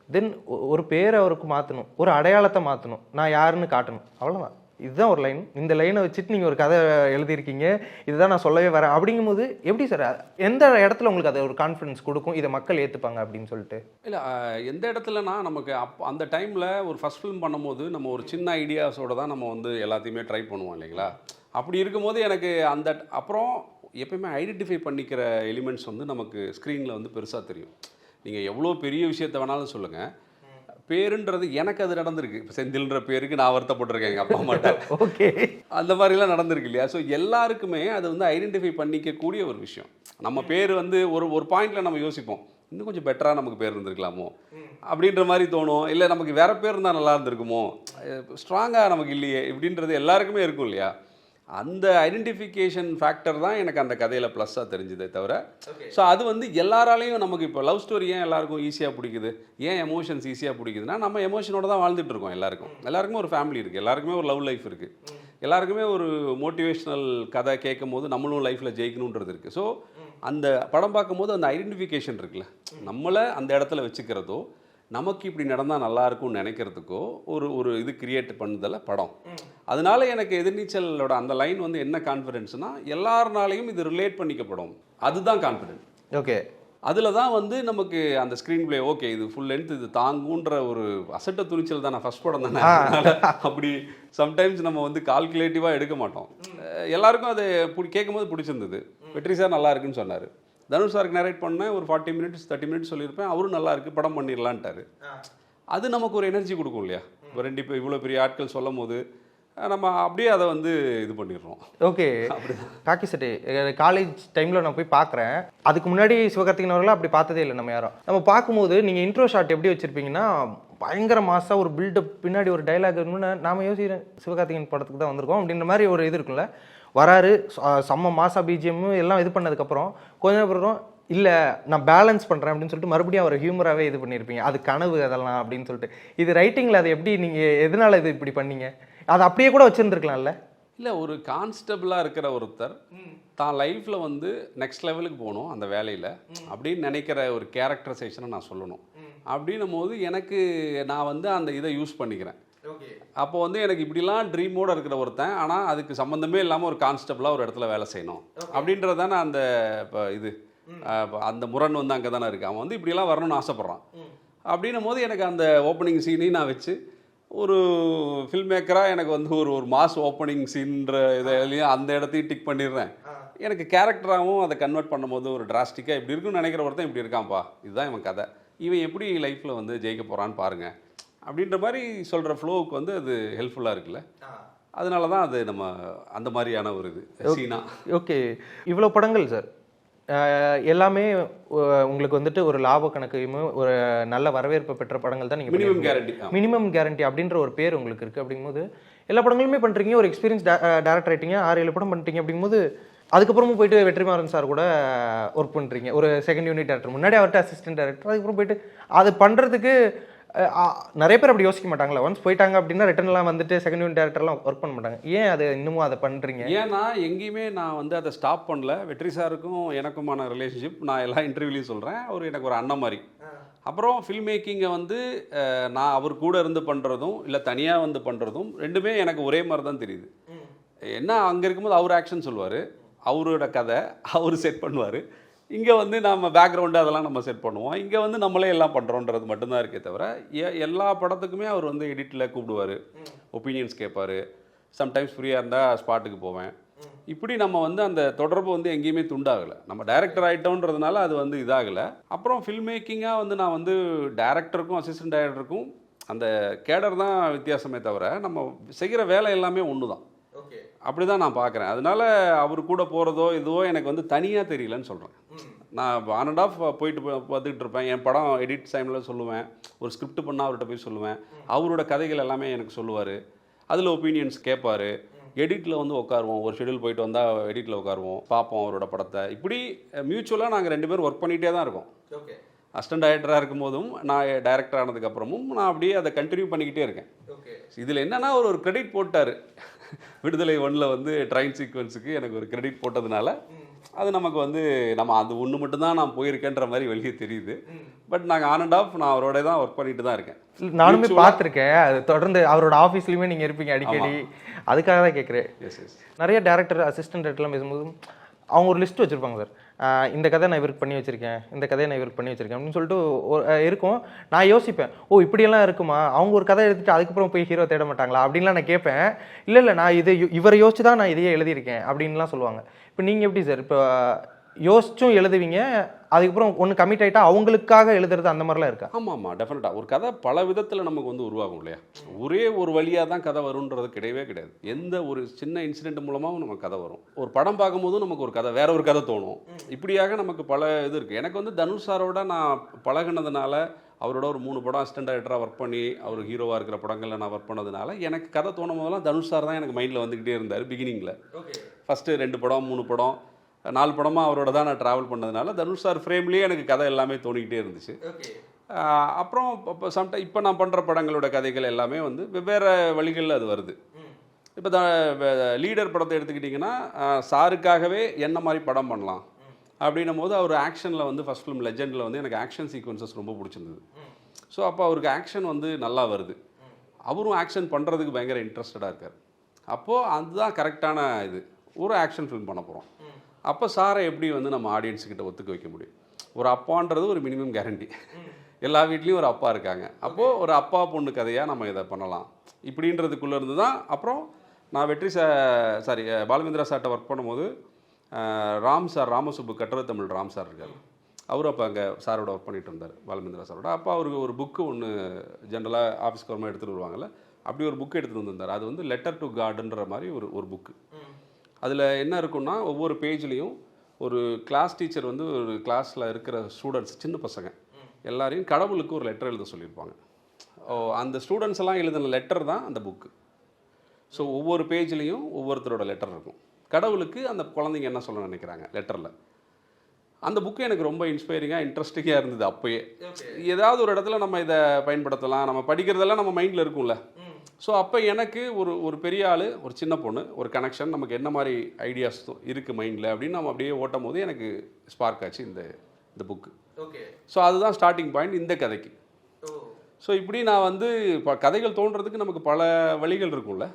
தென் ஒரு பேரை அவருக்கு மாற்றணும், ஒரு அடையாளத்தை மாற்றணும், நான் யாருன்னு காட்டணும், அவ்வளோதான். இதுதான் ஒரு லைன். இந்த லைனை வச்சுட்டு நீங்கள் ஒரு கதை எழுதியிருக்கீங்க, இதுதான் நான் சொல்லவே வரேன் அப்படிங்கும்போது எப்படி சார், எந்த இடத்துல உங்களுக்கு அதை ஒரு கான்ஃபிடன்ஸ் கொடுக்கும், இதை மக்கள் ஏற்றுப்பாங்க அப்படின்னு சொல்லிட்டு? இல்லை, எந்த இடத்துலனா நமக்கு அந்த டைமில் ஒரு ஃபஸ்ட் ஃபிலிம் பண்ணும்போது நம்ம ஒரு சின்ன ஐடியாஸோடு தான் நம்ம வந்து எல்லாத்தையுமே ட்ரை பண்ணுவோம் இல்லைங்களா. அப்படி இருக்கும்போது எனக்கு அந்த அப்புறம் எப்பயுமே ஐடென்டிஃபை பண்ணிக்கிற எலிமெண்ட்ஸ் வந்து நமக்கு ஸ்க்ரீனில் வந்து பெருசாக தெரியும். நீங்கள் எவ்வளோ பெரிய விஷயத்தை வேணாலும் சொல்லுங்கள், பேருன்றது எனக்கு அது நடந்திருக்கு. இப்போ செந்தில்ன்ற பேருக்கு நான் வருத்தப்பட்டிருக்கேன் எங்கள் அப்பா அம்மாட்ட. ஓகே. அந்த மாதிரிலாம் நடந்திருக்கு இல்லையா? ஸோ எல்லாருக்குமே அது வந்து ஐடென்டிஃபை பண்ணிக்கக்கூடிய ஒரு விஷயம். நம்ம பேர் வந்து ஒரு பாயிண்டில் நம்ம யோசிப்போம், இன்னும் கொஞ்சம் பெட்டராக நமக்கு பேர் இருந்திருக்கலாமோ அப்படின்ற மாதிரி தோணும். இல்லை நமக்கு வேற பேர் இருந்தால் நல்லா இருந்திருக்குமோ, ஸ்ட்ராங்காக நமக்கு இல்லையே இப்படின்றது எல்லாருக்குமே இருக்கும் இல்லையா? அந்த ஐடென்டிஃபிகேஷன் ஃபேக்டர் தான் எனக்கு அந்த கதையில் ப்ளஸ்ஸாக தெரிஞ்சுதே தவிர. ஸோ அது வந்து எல்லாராலையும் நமக்கு இப்போ லவ் ஸ்டோரி ஏன் எல்லாருக்கும் ஈஸியாக பிடிக்குது, ஏன் எமோஷன்ஸ் ஈஸியாக பிடிக்குதுன்னா நம்ம எமோஷனோட தான் வாழ்ந்துட்டு இருக்கோம். எல்லாருக்குமே ஒரு ஃபேமிலி இருக்குது, எல்லாருக்குமே ஒரு லவ் லைஃப் இருக்குது, எல்லாருக்குமே ஒரு மோட்டிவேஷ்னல் கதை கேட்கும் போது நம்மளும் லைஃப்பில் ஜெயிக்கணுன்றது இருக்குது. ஸோ அந்த படம் பார்க்கும்போது அந்த ஐடென்டிஃபிகேஷன் இருக்குல்ல, நம்மளை அந்த இடத்துல வச்சுக்கிறதோ நமக்கு இப்படி நடந்தால் நல்லா இருக்கும்னு நினைக்கிறதுக்கோ ஒரு இது கிரியேட் பண்ணுதில்ல படம். அதனால எனக்கு எதிர்நீச்சலோட அந்த லைன் வந்து என்ன கான்ஃபிடென்ஸ்னா, எல்லாருனாலையும் இது ரிலேட் பண்ணிக்கப்படும், அதுதான் கான்ஃபிடென்ட். ஓகே. அதில் தான் வந்து நமக்கு அந்த ஸ்க்ரீன் பிளே ஓகே இது ஃபுல் லென்த் இது தாங்குன்ற ஒரு அசட்ட துணிச்சல் தான். நான் ஃபஸ்ட் படம் தானே, அப்படி சம்டைம்ஸ் நம்ம வந்து கால்குலேட்டிவாக எடுக்க மாட்டோம். எல்லாருக்கும் அது கேட்கும்போது பிடிச்சிருந்தது. வெற்றி சார் நல்லா இருக்குன்னு சொன்னார். தனுஷ் சாருக்கு நரேட் பண்ணேன், ஒரு 40 மினிட்ஸ் 30 மினிட்ஸ் சொல்லியிருப்பேன், அவரும் நல்லா இருக்குது படம் பண்ணிடலான்ட்டாரு. அது நமக்கு ஒரு எனர்ஜி கொடுக்கும் இல்லையா? இப்போ இப்போ இவ்வளோ பெரிய ஆட்கள் சொல்லும் போது நம்ம அப்படியே அதை வந்து இது பண்ணிடுறோம். ஓகே. காக்கி சட்டை காலேஜ் டைமில் நான் போய் பார்க்குறேன். அதுக்கு முன்னாடி சிவகார்த்திகேயன் அவர்களாம் அப்படி பார்த்ததே இல்லை நம்ம யாரும். நம்ம பார்க்கும்போது நீங்கள் இன்ட்ரோ ஷாட் எப்படி வச்சுருப்பீங்கன்னா பயங்கர மாசாக ஒரு பில்டப், பின்னாடி ஒரு டைலாக் இருக்குன்னு நாம் யோசிக்கிறேன், சிவகார்த்திகேயன் படத்துக்கு தான் வந்திருக்கோம் அப்படின்ற மாதிரி ஒரு இது இருக்குல்ல. வராரு, செம்ம மாசா பிஜிஎம் எல்லாம் இது பண்ணதுக்கப்புறம் கொஞ்சம் அப்புறம் இல்லை நான் பேலன்ஸ் பண்ணுறேன் அப்படின்னு சொல்லிட்டு மறுபடியும் அவர் ஹியூமராகவே இது பண்ணியிருப்பீங்க. அது கனவு அதெல்லாம் அப்படின்னு சொல்லிட்டு. இது ரைட்டிங்கில் அது எப்படி நீங்கள் எதனால் இது இப்படி பண்ணீங்க? அது அப்படியே கூட வச்சுருந்துருக்கலாம்ல. இல்லை, ஒரு கான்ஸ்டபிளாக இருக்கிற ஒருத்தர் தான் லைஃப்பில் வந்து நெக்ஸ்ட் லெவலுக்கு போகணும் அந்த வேலையில் அப்படின்னு நினைக்கிற ஒரு கேரக்டரைசேஷனை நான் சொல்லணும். அப்படின்னும் போது எனக்கு நான் வந்து அந்த இதை யூஸ் பண்ணிக்கிறேன். அப்போ வந்து எனக்கு இப்படிலாம் ட்ரீமோடு இருக்கிற ஒருத்தன், ஆனால் அதுக்கு சம்மந்தமே இல்லாமல் ஒரு கான்ஸ்டபிளாக ஒரு இடத்துல வேலை செய்யணும் அப்படின்றது தானே அந்த இப்போ இது அந்த முரண் வந்து அங்கே தானே இருக்குது. அவன் வந்து இப்படிலாம் வரணும்னு ஆசைப்பட்றான். அப்படின்னும் போது எனக்கு அந்த ஓப்பனிங் சீனையும் நான் வச்சு ஒரு ஃபில்ம் மேக்கராக எனக்கு வந்து ஒரு மாஸ் ஓப்பனிங் சீன்ற இதையும் அந்த இடத்தையும் டிக் பண்ணிடுறேன். எனக்கு கேரக்டராகவும் அதை கன்வெர்ட் பண்ணும்போது ஒரு டிராஸ்டிக்காக இப்படி இருக்குன்னு நினைக்கிற ஒருத்தன் இப்படி இருக்கான்ப்பா, இதுதான் இவன் கதை, இவன் எப்படி லைஃப்பில் வந்து ஜெயிக்க போகிறான்னு பாருங்கள் அப்படின்ற மாதிரி சொல்கிற ஃப்ளோவுக்கு வந்து அது ஹெல்ப்ஃபுல்லாக இருக்குல்ல. அதனால தான் அது நம்ம அந்த மாதிரியான ஒரு இது சீனா. ஓகே. இவ்வளோ படங்கள் சார் எல்லாமே உங்களுக்கு வந்துட்டு ஒரு லாப கணக்கையும் ஒரு நல்ல வரவேற்பு பெற்ற படங்கள் தான் நீங்கள் மினிமம் கேரண்டி அப்படின்ற ஒரு பேர் உங்களுக்கு இருக்குது. அப்படிங்கும்போது எல்லா படங்களுமே பண்ணுறீங்க, ஒரு எக்ஸ்பீரியன்ஸ் டேரக்டர் ஆகிட்டீங்க, 6-7 படம் பண்ணிட்டீங்க. அப்படிங்கும்போது அதுக்கப்புறமும் போயிட்டு வெற்றிமாறன் சார் கூட ஒர்க் பண்ணுறீங்க, ஒரு செகண்ட் யூனிட் டேரக்டர், முன்னாடி அவர்கிட்ட அசிஸ்டன்ட் டேரக்டர். அதுக்கப்புறம் போயிட்டு அது பண்ணுறதுக்கு நிறைய பேர் அப்படி யோசிக்க மாட்டாங்களா? ஒன்ஸ் போயிட்டாங்க அப்படின்னா ரிட்டர்ன்லாம் வந்துட்டு செகண்ட் யூனிட் டேரக்டர்லாம் ஒர்க் பண்ண மாட்டாங்க. ஏன் அது இன்னமும் அதை பண்ணுறீங்க? ஏன்னா எங்கேயுமே நான் வந்து அதை ஸ்டாப் பண்ணல. வெற்றி சாருக்கும் எனக்குமான ரிலேஷன்ஷிப் நான் எல்லா இன்டர்வியூலையும் சொல்கிறேன், அவர் எனக்கு ஒரு அண்ணன் மாதிரி. அப்புறம் ஃபில்ம் மேக்கிங்கை வந்து நான் அவர் கூட இருந்து பண்ணுறதும் இல்லை தனியாக வந்து பண்ணுறதும் ரெண்டுமே எனக்கு ஒரே மாதிரி தான் தெரியுது. என்ன அங்கே இருக்கும்போது அவர் ஆக்ஷன் சொல்லுவார், அவரோட கதை அவர் செட் பண்ணுவார். இங்கே வந்து நம்ம பேக்ரவுண்டு அதெல்லாம் நம்ம செட் பண்ணுவோம். இங்கே வந்து நம்மளே எல்லாம் பண்ணுறோன்றது மட்டும்தான் இருக்கே தவிர எல்லா படத்துக்குமே அவர் வந்து எடிட்டில் கூப்பிடுவார், ஒப்பீனியன்ஸ் கேட்பார். சம்டைம்ஸ் ஃப்ரீயாக இருந்தால் ஸ்பாட்டுக்கு போவேன். இப்படி நம்ம வந்து அந்த தொடர்பு வந்து எங்கேயுமே துண்டாகலை. நம்ம டைரக்டர் ஆகிட்டோன்றதுனால அது வந்து இதாகலை. அப்புறம் ஃபில்ம் மேக்கிங்காக வந்து நான் வந்து டைரக்டருக்கும் அசிஸ்டன்ட் டைரக்டருக்கும் அந்த கேடர் தான் வித்தியாசமே தவிர நம்ம செய்கிற வேலை எல்லாமே ஒன்று தான். அப்படி தான் நான் பார்க்குறேன். அதனால அவர் கூட போகிறதோ இதுவோ எனக்கு வந்து தனியாக தெரியலன்னு சொல்கிறேன். நான் ஆன் அண்ட் ஆஃப் போயிட்டு பார்த்துக்கிட்டு இருப்பேன். என் படம் எடிட் டைமில் சொல்லுவேன், ஒரு ஸ்கிரிப்ட் பண்ணால் அவர்கிட்ட போய் சொல்லுவேன், அவரோட கதைகள் எல்லாமே எனக்கு சொல்லுவார், அதில் ஒப்பீனியன்ஸ் கேட்பார். எடிட்டில் வந்து உட்காருவோம், ஒரு ஷெடியூல் போயிட்டு வந்தால் எடிட்டில் உட்காருவோம், பார்ப்போம் அவரோட படத்தை. இப்படி மியூச்சுவலாக நாங்கள் 2 பேரும் ஒர்க் பண்ணிகிட்டே தான் இருக்கோம். அசிஸ்டன்ட் டைரக்டராக இருக்கும் போதும் நான் டைரக்டர் ஆனதுக்கப்புறமும் நான் அப்படியே அதை கண்டினியூ பண்ணிக்கிட்டே இருக்கேன். இதில் என்னென்னா ஒரு கிரெடிட் போட்டார், விடுதலை 1ல் வந்து ட்ரெயின் சீக்வன்ஸுக்கு எனக்கு ஒரு கிரெடிட் போட்டதுனால அது நமக்கு வந்து நம்ம அது ஒன்று மட்டும்தான் நான் போயிருக்கேன்ற மாதிரி வெளியே தெரியுது. பட் நாங்கள் ஆன் அண்ட் ஆஃப் நான் அவரோட தான் ஒர்க் பண்ணிட்டு தான் இருக்கேன். நானுமே பார்த்துருக்கேன், அது தொடர்ந்து அவரோட ஆஃபீஸ்லையுமே நீங்கள் இருப்பீங்க அடிக்கடி. அதுக்காக தான் கேட்குறேன். நிறைய டேரக்டர் அசிஸ்டன்ட் டேரக்டர்லாம் பேசும்போது அவங்க ஒரு லிஸ்ட் வச்சுருப்பாங்க சார், இந்த கதை நான் இவருக்கு பண்ணி வச்சுருக்கேன், இந்த கதையை நான் இவருக்கு பண்ணி வச்சுருக்கேன் அப்படின்னு சொல்லிட்டு இருக்கும். நான் யோசிப்பேன், ஓ இப்படியெல்லாம் இருக்குமா, அவங்க ஒரு கதை எடுத்துட்டு அதுக்கப்புறம் போய் ஹீரோ தேட மாட்டாங்களா அப்படின்லாம் நான் கேட்பேன். இல்லை நான் இவரை யோசிச்சு தான் நான் இதையே எழுதியிருக்கேன் அப்படின்லாம் சொல்லுவாங்க. இப்போ நீங்கள் எப்படி சார், இப்போ யோசிச்சும் எழுதுவீங்க, அதுக்கப்புறம் ஒன்று கமிட் ஆகிட்டா அவங்களுக்காக எழுதுறது அந்த மாதிரிலாம் இருக்கா? ஆமாம், டெஃபினட்டாக ஒரு கதை பல விதத்தில் நமக்கு வந்து உருவாகும் இல்லையா? ஒரே ஒரு வழியாக தான் கதை வரும்ன்றது கிடையவே கிடையாது. எந்த ஒரு சின்ன இன்சிடென்ட் மூலமாகவும் நமக்கு கதை வரும். ஒரு படம் பார்க்கும்போதும் நமக்கு ஒரு கதை, வேற ஒரு கதை தோணும். இப்படியாக நமக்கு பல இது இருக்குது. எனக்கு வந்து தனுஷ் சாரோட நான் பழகினதுனால, அவரோட ஒரு 3 படம் அசிஸ்டன்ட் டைரக்டராக ஒர்க் பண்ணி அவர் ஹீரோவாக இருக்கிற படங்களில் நான் ஒர்க் பண்ணதுனால எனக்கு கதை தோணும் போதெல்லாம் தனுஷ் சார் தான் எனக்கு மைண்டில் வந்துக்கிட்டே இருந்தார் பிகினிங்கில். ஃபஸ்ட்டு 2 படம் 3 படம் 4 படமாக அவரோட தான் நான் ட்ராவல் பண்ணதுனால தனுஷ் சார் ஃப்ரேம்லேயே எனக்கு கதை எல்லாமே தோணிக்கிட்டே இருந்துச்சு. அப்புறம் இப்போ நான் பண்ணுற படங்களோட கதைகள் எல்லாமே வந்து வெவ்வேறு வழிகளில் அது வருது. இப்போ லீடர் படத்தை எடுத்துக்கிட்டிங்கன்னா சாருக்காகவே என்ன மாதிரி படம் பண்ணலாம் அப்படின்னும் போது அவர் ஆக்ஷனில் வந்து ஃபஸ்ட் ஃபிலிம் லெஜெண்டில் வந்து எனக்கு ஆக்ஷன் சீக்வன்சஸ் ரொம்ப பிடிச்சிருந்தது. ஸோ அப்போ அவருக்கு ஆக்ஷன் வந்து நல்லா வருது, அவரும் ஆக்ஷன் பண்ணுறதுக்கு பயங்கர இன்ட்ரெஸ்டடாக இருக்கார். அப்போது அதுதான் கரெக்டான இது, ஒரு ஆக்ஷன் ஃபிலிம் பண்ண போகிறோம். அப்போ சாரை எப்படி வந்து நம்ம ஆடியன்ஸுக்கிட்ட ஒத்துக்க வைக்க முடியும்? ஒரு அப்பான்றது ஒரு மினிமம் கேரண்டி. எல்லா வீட்லேயும் ஒரு அப்பா இருக்காங்க. அப்போது ஒரு அப்பா பொண்ணு கதையாக நம்ம இதை பண்ணலாம் இப்படின்றதுக்குள்ளே இருந்து தான் அப்புறம் நான் பாலுமேந்திரா சார்கிட்ட ஒர்க் பண்ணும்போது ராம் சார், ராமசுப்பு கட்டுரை தமிழ் ராம் சார் இருக்கார். அவரும் அப்போ அங்கே சாரோட ஒர்க் பண்ணிட்டு இருந்தார், பாலுமேந்திரா சாரோட. அப்போ அவருக்கு ஒரு புக்கு ஒன்று ஜென்ரலாக ஆஃபீஸ்க்கு வரமாக எடுத்துகிட்டு வருவாங்கள்ல, அப்படி ஒரு புக்கு எடுத்துகிட்டு வந்திருந்தார். அது வந்து லெட்டர் டு காட்ன்ற மாதிரி ஒரு புக்கு. அதில் என்ன இருக்குன்னா ஒவ்வொரு பேஜ்லேயும் ஒரு கிளாஸ் டீச்சர் வந்து ஒரு கிளாஸில் இருக்கிற ஸ்டூடெண்ட்ஸ், சின்ன பசங்க எல்லாரையும் கடவுளுக்கு ஒரு லெட்டர் எழுத சொல்லியிருப்பாங்க. அந்த ஸ்டூடெண்ட்ஸ் எல்லாம் எழுதின லெட்டர் தான் அந்த புக்கு. ஸோ ஒவ்வொரு பேஜ்லேயும் ஒவ்வொருத்தரோட லெட்டர் இருக்கும். கடவுளுக்கு அந்த குழந்தைங்க என்ன சொல்ல நினைக்கிறாங்க லெட்டரில். அந்த புக்கு எனக்கு ரொம்ப இன்ஸ்பைரிங்காக இன்ட்ரெஸ்டிங்காக இருந்தது. அப்போயே ஏதாவது ஒரு இடத்துல நம்ம இதை பயன்படுத்தலாம், நம்ம படிக்கிறதெல்லாம் நம்ம மைண்டில் இருக்கும்ல. ஸோ அப்போ எனக்கு ஒரு பெரிய ஆள், ஒரு சின்ன பொண்ணு, ஒரு கனெக்ஷன், நமக்கு என்ன மாதிரி ஐடியாஸ் இருக்குது மைண்டில் அப்படின்னு நம்ம அப்படியே ஓட்டும் போது எனக்கு ஸ்பார்க் ஆச்சு இந்த புக்கு. ஸோ அதுதான் ஸ்டார்டிங் பாயிண்ட் இந்த கதைக்கு. ஸோ இப்படி நான் வந்து இப்போ கதைகள் தோன்றதுக்கு நமக்கு பல வழிகள் இருக்கும்ல,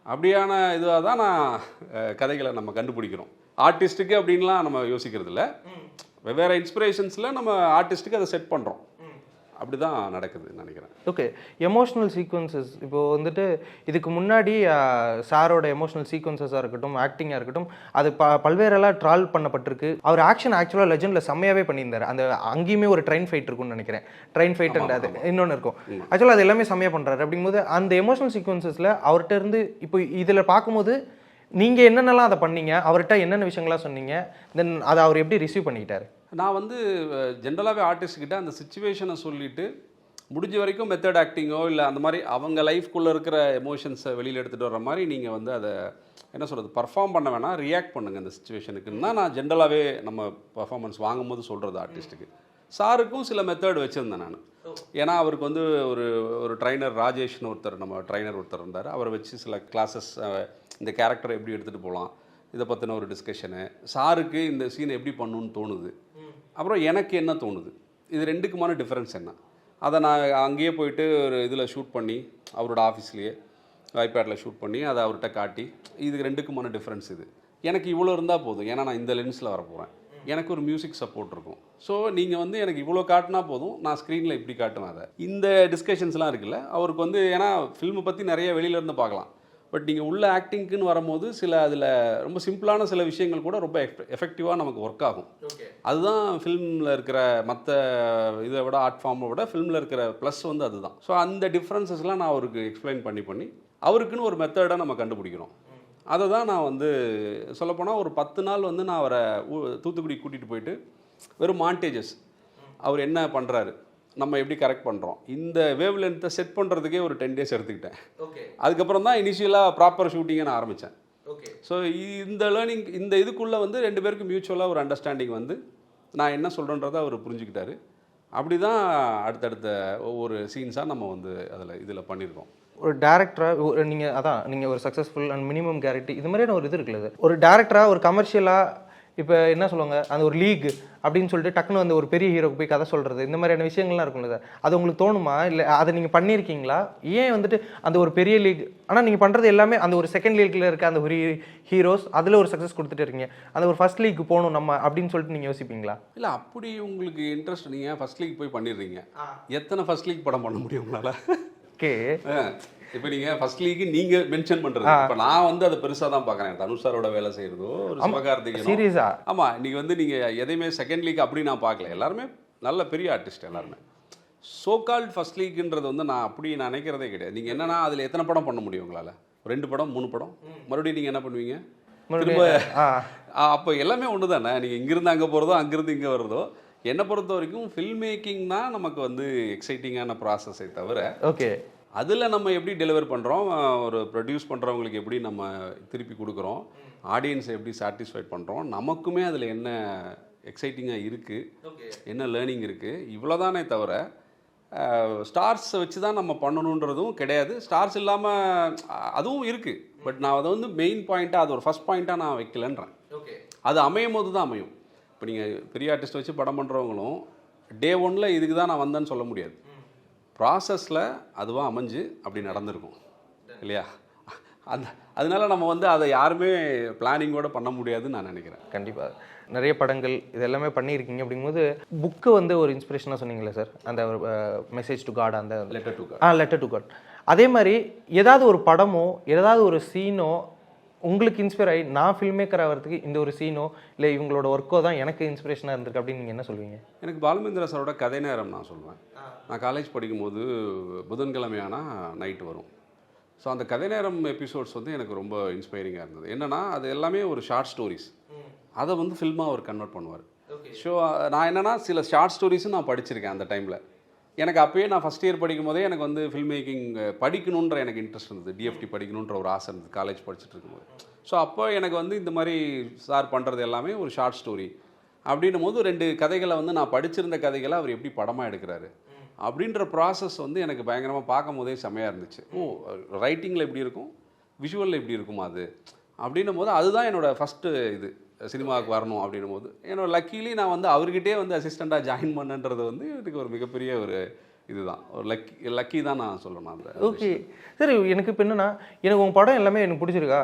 அப்படியான இதுவாக தான் நான் கதைகளை நம்ம கண்டுபிடிக்கிறோம். ஆர்டிஸ்ட்டுக்கு அப்படின்லாம் நம்ம யோசிக்கிறது இல்லை, வெவ்வேறு இன்ஸ்பிரேஷன்ஸில் நம்ம ஆர்டிஸ்ட்டுக்கு அதை செட் பண்ணுறோம். அப்படி தான் நடக்குதுன்னு நினைக்கிறேன். ஓகே, எமோஷ்னல் சீக்வன்சஸ் இப்போது வந்துட்டு இதுக்கு முன்னாடி சாரோட எமோஷ்னல் சீக்வன்சஸாக இருக்கட்டும், ஆக்டிங்காக இருக்கட்டும், அது பல்வேறெல்லாம் ட்ரால் பண்ணப்பட்டிருக்கு. அவர் ஆக்ஷன் ஆக்சுவலாக லெஜெண்டில் செம்மையாகவே பண்ணியிருந்தார். அந்த அங்கேயுமே ஒரு ட்ரெயின் ஃபைட் இருக்கும்னு நினைக்கிறேன், ட்ரெயின் ஃபைட் அண்ட் அது இன்னொன்று இருக்கும். ஆக்சுவலாக அது எல்லாமே செம்மையாக பண்ணுறாரு. அப்படிங்கும்போது அந்த எமோஷ்னல் சீக்வன்சஸில் அவர்கிட்ட இருந்து இப்போ இதில் பார்க்கும்போது நீங்கள் என்னென்னலாம் அதை பண்ணீங்க, அவர்கிட்ட என்னென்ன விஷயங்கள்லாம் சொன்னீங்க, தென் அதை அவர் எப்படி ரிசீவ் பண்ணிக்கிட்டாரு? நான் வந்து ஜென்ரலாகவே ஆர்டிஸ்ட்கிட்ட அந்த சிச்சுவேஷனை சொல்லிவிட்டு முடிஞ்ச வரைக்கும் மெத்தட் ஆக்டிங்கோ இல்லை அந்த மாதிரி அவங்க லைஃப்குள்ளே இருக்கிற எமோஷன்ஸை வெளியில் எடுத்துகிட்டு வர மாதிரி நீங்கள் வந்து அதை என்ன சொல்கிறது பர்ஃபார்ம் பண்ண வேணாம், ரியாக்ட் பண்ணுங்கள் அந்த சிச்சுவேஷனுக்குன்னு தான் நான் ஜென்ரலாகவே நம்ம பர்ஃபார்மன்ஸ் வாங்கும்போது சொல்கிறது ஆர்டிஸ்ட்டுக்கு. சாருக்கும் சில மெத்தட் வச்சுருந்தேன் நான். ஏன்னா அவருக்கு வந்து ஒரு ட்ரைனர் ராஜேஷ்னு நம்ம ட்ரைனர் ஒருத்தர் இருந்தார். அவரை வச்சு சில கிளாஸஸ் இந்த கேரக்டரை எப்படி எடுத்துகிட்டு போகலாம் இதை பற்றின ஒரு டிஸ்கஷனு. சாருக்கு இந்த சீனை எப்படி பண்ணணுன்னு தோணுது, அப்புறம் எனக்கு என்ன தோணுது, இது ரெண்டுக்குமான டிஃப்ரென்ஸ் என்ன, அதை நான் அங்கேயே போயிட்டு ஒரு இதில் ஷூட் பண்ணி அவரோட ஆஃபீஸ்லேயே ஐபேடில் ஷூட் பண்ணி அதை அவர்கிட்ட காட்டி இதுக்கு ரெண்டுக்குமான டிஃப்ரென்ஸ் இது, எனக்கு இவ்வளோ இருந்தால் போதும், ஏன்னா நான் இந்த லென்ஸில் வரப்போகிறேன், எனக்கு ஒரு மியூசிக் சப்போர்ட் இருக்கும். ஸோ நீங்கள் வந்து எனக்கு இவ்வளோ காட்டினா போதும், நான் ஸ்க்ரீனில் இப்படி காட்டுவேன். அதை இந்த டிஸ்கஷன்ஸ்லாம் இருக்குல்ல, அவருக்கு வந்து ஏன்னா ஃபில்மை பற்றி நிறைய வெளியிலேருந்து பார்க்கலாம், பட் நீங்கள் உள்ள ஆக்டிங்க்குன்னு வரும்போது சில அதில் ரொம்ப சிம்பிளான சில விஷயங்கள் கூட ரொம்ப எஃபெக்டிவாக நமக்கு ஒர்க் ஆகும். அதுதான் ஃபில்மில் இருக்கிற மற்ற இதை விட ஆர்ட் ஃபார்மை விட ஃபில்மில் இருக்கிற ப்ளஸ் வந்து அதுதான். ஸோ அந்த டிஃப்ரென்சஸ்லாம் நான் அவருக்கு எக்ஸ்பிளைன் பண்ணி அவருக்குன்னு ஒரு மெத்தடை நம்ம கண்டுபிடிக்கிறோம். அதை தான் நான் வந்து சொல்லப்போனால் ஒரு 10 நாள் வந்து நான் அவரை தூத்துக்குடி கூட்டிகிட்டு போயிட்டு வெறும் மாண்டேஜஸ், அவர் என்ன பண்ணுறாரு, நம்ம எப்படி கரெக்ட் பண்ணுறோம், இந்த வேவ் லென்த்தை செட் பண்ணுறதுக்கே ஒரு 10 days எடுத்துக்கிட்டேன். அதுக்கப்புறம் தான் இனிஷியலாக ப்ராப்பர் ஷூட்டிங்கை நான் ஆரம்பித்தேன். ஸோ இந்த லேர்னிங் இந்த இதுக்குள்ளே வந்து 2 பேருக்கு மியூச்சுவலாக ஒரு அண்டர்ஸ்டாண்டிங் வந்து நான் என்ன சொல்கிறேன்றதை அவர் புரிஞ்சுக்கிட்டாரு. அப்படி தான் அடுத்தடுத்த ஒவ்வொரு சீன்ஸாக நம்ம வந்து இதில் பண்ணியிருக்கோம். ஒரு டேரக்டராக நீங்கள் ஒரு சக்ஸஸ்ஃபுல் அண்ட் மினிமம் கேரண்டி இது மாதிரியான ஒரு இது இருக்குல்ல, ஒரு டேரக்டராக ஒரு கமர்ஷியலாக இப்போ என்ன சொல்லுவாங்க, அந்த ஒரு லீக் அப்படின்னு சொல்லிட்டு டக்குன்னு அந்த ஒரு பெரிய ஹீரோக்கு போய் கதை சொல்கிறது, இந்த மாதிரியான விஷயங்கள்லாம் இருக்கும்ல சார், அது உங்களுக்கு தோணுமா? இல்லை அதை நீங்கள் பண்ணியிருக்கீங்களா? ஏன் வந்துட்டு அந்த ஒரு பெரிய லீக், ஆனால் நீங்கள் பண்ணுறது எல்லாமே அந்த ஒரு செகண்ட் லீக்கில் இருக்க அந்த ஒரு ஹீரோஸ் அதில் ஒரு சக்ஸஸ் கொடுத்துட்டு இருக்கீங்க, அந்த ஒரு ஃபர்ஸ்ட் லீக் போகணும் நம்ம அப்படின்னு சொல்லிட்டு நீங்கள் யோசிப்பீங்களா? இல்லை, அப்படி உங்களுக்கு இன்ட்ரெஸ்ட், நீங்கள் ஃபர்ஸ்ட் லீக் போய் பண்ணிடுறீங்க, எத்தனை ஃபர்ஸ்ட் லீக் படம் பண்ண முடியும் உங்களால்? ஓகே, இப்போ நீங்கள் ஃபர்ஸ்ட் லீக் நீங்கள் மென்ஷன் பண்ணுறது, இப்போ நான் வந்து அதை பெருசாக தான் பார்க்குறேன். தனுஷ் சாரோட வேலை செய்கிறதோ, ஒரு சிவகார்த்திகேயனோ, சீரியஸா ஆமாம், இன்றைக்கி வந்து நீங்கள் எதையுமே செகண்ட் லீக் அப்படி நான் பார்க்கல. எல்லாருமே நல்ல பெரிய ஆர்டிஸ்ட் எல்லாருமே. சோகால்ட் ஃபர்ஸ்ட் லீக்ன்றது வந்து நான் அப்படி நான் நினைக்கிறதே கிடையாது. நீங்கள் என்னன்னா அதில் எத்தனை படம் பண்ண முடியும் உங்களால்? 2 படம் 3 படம், மறுபடியும் நீங்கள் என்ன பண்ணுவீங்க? திரும்ப அப்போ எல்லாமே ஒன்று தானே. நீங்கள் இங்கிருந்து அங்கே போகிறதோ, அங்கேருந்து இங்கே வர்றதோ, என்னை பொறுத்த வரைக்கும் ஃபில்ம் மேக்கிங் தான் நமக்கு வந்து எக்ஸைட்டிங்கான ப்ராசஸை தவிர, ஓகே, அதில் நம்ம எப்படி டெலிவர் பண்ணுறோம், ஒரு ப்ரொடியூஸ் பண்ணுறவங்களுக்கு எப்படி நம்ம திருப்பி கொடுக்குறோம், ஆடியன்ஸை எப்படி சாட்டிஸ்ஃபைட் பண்ணுறோம், நமக்குமே அதில் என்ன எக்ஸைட்டிங்காக இருக்குது, என்ன லேர்னிங் இருக்குது, இவ்வளோதானே தவிர ஸ்டார்ஸை வச்சு தான் நம்ம பண்ணணுன்றதும் கிடையாது. ஸ்டார்ஸ் இல்லாமல் அதுவும் இருக்குது. பட் நான் அதை வந்து மெயின் பாயிண்ட்டாக, அது ஒரு ஃபஸ்ட் பாயிண்ட்டாக நான் வைக்கலன்றேன். அது அமையும் போது தான் அமையும். இப்போ நீங்கள் பெரிய ஆர்டிஸ்ட் வச்சு படம் பண்ணுறவங்களும் டே 1 இதுக்கு தான் நான் வந்தேன்னு சொல்ல முடியாது. ப்ராசஸில் அதுவாக அமைஞ்சு அப்படி நடந்திருக்கும் இல்லையா? அதனால நம்ம வந்து அதை யாருமே பிளானிங்கோட பண்ண முடியாதுன்னு நான் நினைக்கிறேன். கண்டிப்பாக நிறைய படங்கள் இது எல்லாமே பண்ணியிருக்கீங்க. அப்படிங்கும்போது புக்கு வந்து ஒரு இன்ஸ்பிரேஷனாக சொன்னீங்களே சார், அந்த மெசேஜ் டு காட், அந்த letter to God. Letter to God. அதே மாதிரி ஏதாவது ஒரு படமோ ஏதாவது ஒரு சீனோ உங்களுக்கு இன்ஸ்பயர் ஆகி நான் ஃபில்ம் மேக்கர் ஆகிறதுக்கு இந்த ஒரு சீனோ இல்லை இவங்களோட ஒர்க்கோ தான் எனக்கு இன்ஸ்பிரேஷனாக இருந்திருக்கு அப்படின்னு நீங்கள் என்ன சொல்வீங்க? எனக்கு பாலுமேந்திரா சாரோட கதை நேரம் நான் சொல்லுவேன். நான் காலேஜ் படிக்கும்போது புதன்கிழமையானா நைட்டு வரும். ஸோ அந்த கதை நேரம் எபிசோட்ஸ் வந்து எனக்கு ரொம்ப இன்ஸ்பைரிங்காக இருந்தது. என்னென்னா அது எல்லாமே ஒரு ஷார்ட் ஸ்டோரிஸ், அதை வந்து ஃபில்மாக அவர் கன்வெர்ட் பண்ணுவார். ஸோ நான் என்னென்னா சில ஷார்ட் ஸ்டோரிஸும் நான் படிச்சிருக்கேன் அந்த டைமில். எனக்கு அப்போயே நான் ஃபஸ்ட் இயர் படிக்கும் போதே எனக்கு வந்து ஃபில்ம் மேக்கிங் படிக்கணுன்ற எனக்கு இன்ட்ரெஸ்ட் இருந்தது. டிஎஃப்டி படிக்கணுன்ற ஒரு ஆசை இருந்தது காலேஜ் படிச்சுட்டு இருக்கும்போது. ஸோ அப்போ எனக்கு வந்து இந்த மாதிரி சார் பண்ணுறது எல்லாமே ஒரு ஷார்ட் ஸ்டோரி அப்படின்னும் போது 2 கதைகளை வந்து நான் படிச்சிருந்த கதைகளை அவர் எப்படி படமாக எடுக்கிறாரு அப்படின்ற ப்ராசஸ் வந்து எனக்கு பயங்கரமாக பார்க்கும் போதே செம்மையாக இருந்துச்சு. ரைட்டிங்கில் எப்படி இருக்கும், விஷுவலில் எப்படி இருக்குமா அது அப்படின்னும் போது அதுதான் என்னோடய ஃபஸ்ட்டு இது சினிமாவுக்கு வரணும் அப்படின்னும் போது என்னோட லக்கிலி நான் வந்து அவர்கிட்டே வந்து அசிஸ்டண்ட்டாக ஜாயின் பண்ணுன்றது வந்து எனக்கு ஒரு மிகப்பெரிய ஒரு இதுதான், ஒரு லக்கி தான் நான் சொல்லணும். அந்த ஓகே சரி, எனக்கு இப்போ என்னென்னா எனக்கு உங்கள் படம் எல்லாமே எனக்கு பிடிச்சிருக்கா.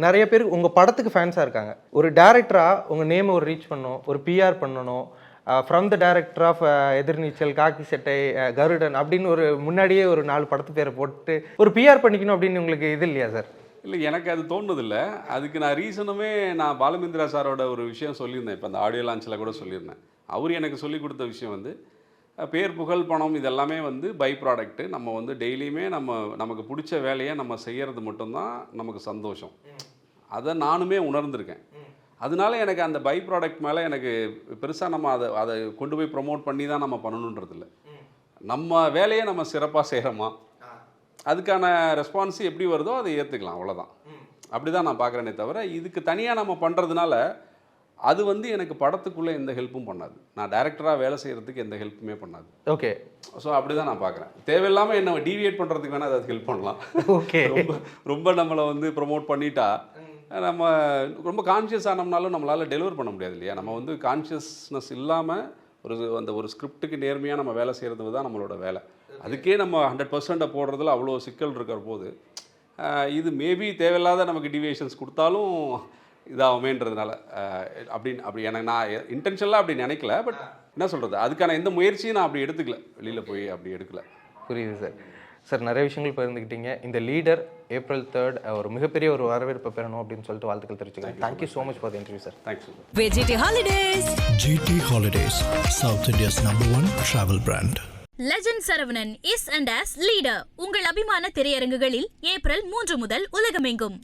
நிறைய பேர் உங்கள் படத்துக்கு ஃபேன்ஸாக இருக்காங்க. ஒரு டேரக்டராக உங்கள் நேமை ஒரு ரீச் பண்ணணும், ஒரு பிஆர் பண்ணணும், ஃப்ரம் த டைரக்டர் ஆஃப் எதிர்நீச்சல், காக்கி சட்டை, கருடன் அப்படின்னு ஒரு முன்னாடியே ஒரு 4 படத்து பேரை போட்டு ஒரு பிஆர் பண்ணிக்கணும் அப்படின்னு உங்களுக்கு இது இல்லையா சார்? இல்லை, எனக்கு அது தோணுதில்லை. அதுக்கு நான் ரீசனுமே நான் பாலுமேந்திரா சாரோட ஒரு விஷயம் சொல்லியிருந்தேன். இப்போ அந்த ஆடியோ லான்ச்சில் கூட சொல்லியிருந்தேன். அவர் எனக்கு சொல்லிக் கொடுத்த விஷயம் வந்து பேர், புகழ், பணம் இதெல்லாமே வந்து பை ப்ராடக்ட்டு. நம்ம வந்து டெய்லியுமே நமக்கு பிடிச்ச வேலையை நம்ம செய்கிறது மட்டும்தான் நமக்கு சந்தோஷம். அதை நானுமே உணர்ந்திருக்கேன். அதனால எனக்கு அந்த பை ப்ராடக்ட் மேலே எனக்கு பெருசாக நம்ம அதை கொண்டு போய் ப்ரொமோட் பண்ணி தான் நம்ம பண்ணணுன்றதில்ல. நம்ம வேலையை நம்ம சிறப்பாக செய்கிறோமா, அதுக்கான ரெஸ்பான்ஸ் எப்படி வருதோ அதை ஏற்றுக்கலாம், அவ்வளோதான். அப்படி தான் நான் பார்க்குறேனே தவிர இதுக்கு தனியாக நம்ம பண்ணுறதுனால அது வந்து எனக்கு படத்துக்குள்ளே எந்த ஹெல்ப்பும் பண்ணாது. நான் டைரக்டராக வேலை செய்கிறதுக்கு எந்த ஹெல்ப்புமே பண்ணாது. ஓகே, ஸோ அப்படி தான் நான் பார்க்குறேன். தேவையில்லாமல் என்ன டீவியேட் பண்ணுறதுக்கு வேணால் அதை ஹெல்ப் பண்ணலாம். ஓகே, ரொம்ப நம்மளை வந்து ப்ரொமோட் பண்ணிட்டா நம்ம ரொம்ப கான்ஷியஸ் ஆனோம்னாலும் நம்மளால் டெலிவர் பண்ண முடியாது இல்லையா? நம்ம வந்து கான்ஷியஸ்னஸ் இல்லாமல் ஒரு ஸ்கிரிப்டுக்கு நேர்மையாக நம்ம வேலை செய்கிறது தான் நம்மளோட வேலை. அதுக்கே நம்ம 100% போடுறதுல அவ்வளோ சிக்கல் இருக்கிற போது இது மேபி தேவையில்லாத நமக்கு டிவியேஷன்ஸ் கொடுத்தாலும் இதாகுமேன்றதுனால அப்படி எனக்கு நான் இன்டென்ஷனலாக அப்படி நினைக்கல. பட் என்ன சொல்கிறது, அதுக்கான எந்த முயற்சியும் நான் அப்படி எடுத்துக்கல, வெளியில் போய் அப்படி எடுக்கல. புரியுது சார். சார் நிறைய விஷயங்கள் பகிர்ந்துக்கிட்டீங்க. இந்த லீடர் April 3rd ஒரு மிகப்பெரிய ஒரு வரவேற்பை பெறணும் அப்படின்னு சொல்லிட்டு வாழ்த்துக்கள் தெரிவிச்சுக்கிறேன். Thank you so much for the interview sir. Thanks. GT Holidays. GT Holidays, South India's #1 travel brand. Legend Saravanan is and as leader உங்கள் அபிமான திரையரங்குகளில் ஏப்ரல் 3 முதல் உலகமெங்கும்.